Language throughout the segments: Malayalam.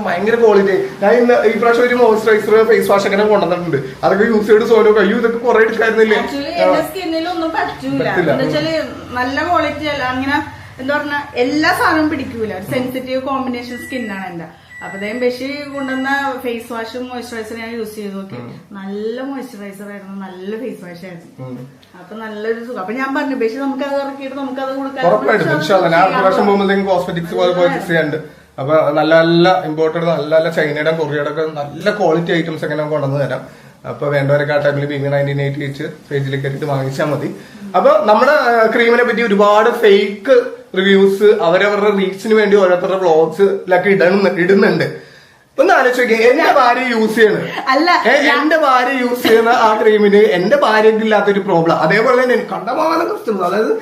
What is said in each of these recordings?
ഭയങ്കര ക്വാളിറ്റി. ഞാൻ ഇന്ന് ഈ പ്രാവശ്യം ഒരു മോയ്സ്ചറൈസർ ഫേസ് വാഷ് ഒക്കെ കൊണ്ടുവന്നിട്ടുണ്ട്. അതൊക്കെ യൂസ് ചെയ്ത് സോനോ കഴിയും ഇതൊക്കെ കുറെ എടുക്കായിരുന്നില്ലേ. സ്കിന്നിലൊന്നും പറ്റൂല എന്താ നല്ല ക്വാളിറ്റി അല്ല. അങ്ങനെ എന്താ പറഞ്ഞ എല്ലാ സാധനവും പിടിക്കൂല. ഒരു സെൻസിറ്റീവ് കോമ്പിനേഷൻ സ്കിന്നാണ് എന്റെ. അപ്പത്തേക്കും ബഷി കൊണ്ടുവന്ന ഫേസ് വാഷും മോയ്സ്ചറൈസറും ഞാൻ യൂസ് ചെയ്ത് നോക്കി. നല്ല മോയ്സ്ചറൈസർ ആയിരുന്നു, നല്ല ഫേസ് വാഷ് ആയിരുന്നു. അപ്പൊ നല്ലൊരു സുഖം. അപ്പൊ ഞാൻ പറഞ്ഞു ബഷി നമുക്ക് അത് ഇറക്കിയിട്ട് നമുക്ക് അത് കൊടുക്കാൻ. അപ്പൊ നല്ല നല്ല ഇമ്പോർട്ടഡ് നല്ല നല്ല ചൈനയുടെ കൊറിയയുടെ ഒക്കെ നല്ല ക്വാളിറ്റി ഐറ്റംസ് ഒക്കെ നമുക്ക് കൊണ്ടുവന്ന് തരാം. അപ്പൊ വേണ്ടവരൊക്കെ ആ ടൈമിൽ BB1980 പേജിലേക്ക് എത്തിയിട്ട് വാങ്ങിച്ചാൽ മതി. അപ്പൊ നമ്മുടെ ക്രീമിനെ പറ്റി ഒരുപാട് ഫേക്ക് റിവ്യൂസ് അവരവരുടെ റീച്ചിന് വേണ്ടി ഓരോരുത്തരുടെ വ്ളോഗ്സിലൊക്കെ ഇടുന്നുണ്ട്. ഒന്ന് ആലോചിച്ച് നോക്കിയാൽ എന്റെ ഭാര്യ യൂസ് ചെയ്യണത് എന്റെ ഭാര്യ യൂസ് ചെയ്യുന്ന ആ ക്രീമിന് എന്റെ ഭാര്യക്ക് ഇല്ലാത്തൊരു പ്രോബ്ലം. അതേപോലെ തന്നെ കണ്ടമാനം കസ്റ്റമേഴ്സ്, അതായത്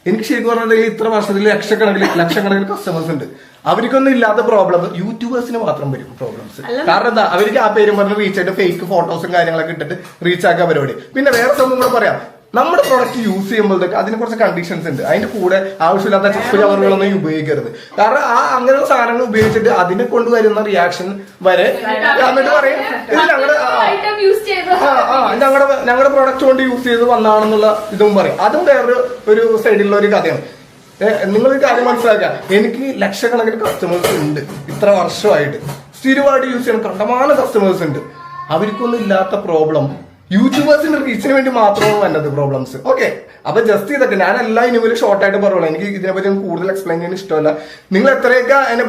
എനിക്ക് ശരിക്കും പറഞ്ഞിട്ടുണ്ടെങ്കിൽ ഇത്ര വർഷത്തിൽ ലക്ഷക്കണക്കിന് കസ്റ്റമേഴ്സ് ഉണ്ട്. അവർക്കൊന്നും ഇല്ലാത്ത പ്രോബ്ലം യൂട്യൂബേഴ്സിന് മാത്രം വരും പ്രോബ്ലംസ്. കാരണം എന്താ, അവർക്ക് ആ പേരും പറഞ്ഞ് റീച്ച് ആയിട്ട് ഫേക്ക് ഫോട്ടോസും കാര്യങ്ങളൊക്കെ ഇട്ടിട്ട് റീച്ച് ആക്കാൻ പരിപാടി. പിന്നെ വേറെ സംഭവം കൂടെ പറയാം, നമ്മുടെ പ്രോഡക്റ്റ് യൂസ് ചെയ്യുമ്പോഴത്തേക്ക് അതിന് കുറച്ച് കണ്ടീഷൻസ് ഉണ്ട്. അതിന്റെ കൂടെ ആവശ്യമില്ലാത്ത ചപ്പ് ചവറുകളൊന്നും ഉപയോഗിക്കരുത്. കാരണം അങ്ങനെയുള്ള സാധനങ്ങൾ ഉപയോഗിച്ചിട്ട് അതിനെ കൊണ്ടുവരുന്ന റിയാക്ഷൻ വരെ എന്നിട്ട് പറയും ഞങ്ങളുടെ പ്രോഡക്റ്റ് കൊണ്ട് യൂസ് ചെയ്ത് വന്നാണെന്നുള്ള ഇതും പറയും. അതും വേറൊരു സൈഡിലുള്ള ഒരു കഥയാണ്. നിങ്ങൾ ഈ കാര്യം മനസ്സിലാക്കുക, എനിക്ക് ലക്ഷക്കണക്കിന് കസ്റ്റമേഴ്സ് ഉണ്ട് ഇത്ര വർഷമായിട്ട്. സ്ഥിരമായിട്ട് യൂസ് ചെയ്യുന്ന കണ്ടമാനം കസ്റ്റമേഴ്സ് ഉണ്ട്. അവർക്കൊന്നും ഇല്ലാത്ത പ്രോബ്ലം യൂട്യൂബേഴ്സിന്റെ റീച്ചിന് വേണ്ടി മാത്രമാണ് വന്നത് പ്രോബ്ലംസ്. ഓക്കെ, അപ്പൊ ജസ്റ്റ് ഇതൊക്കെ ഞാൻ എല്ലാം ഇനി ഷോർട്ടായിട്ട് പറയുള്ളൂ. എനിക്ക് ഇതിനെപ്പറ്റി കൂടുതൽ എക്സ്പ്ലെയിൻ ചെയ്യാൻ ഇഷ്ടമല്ല. നിങ്ങൾ എത്രയൊക്കെ അതിനെപ്പറ്റി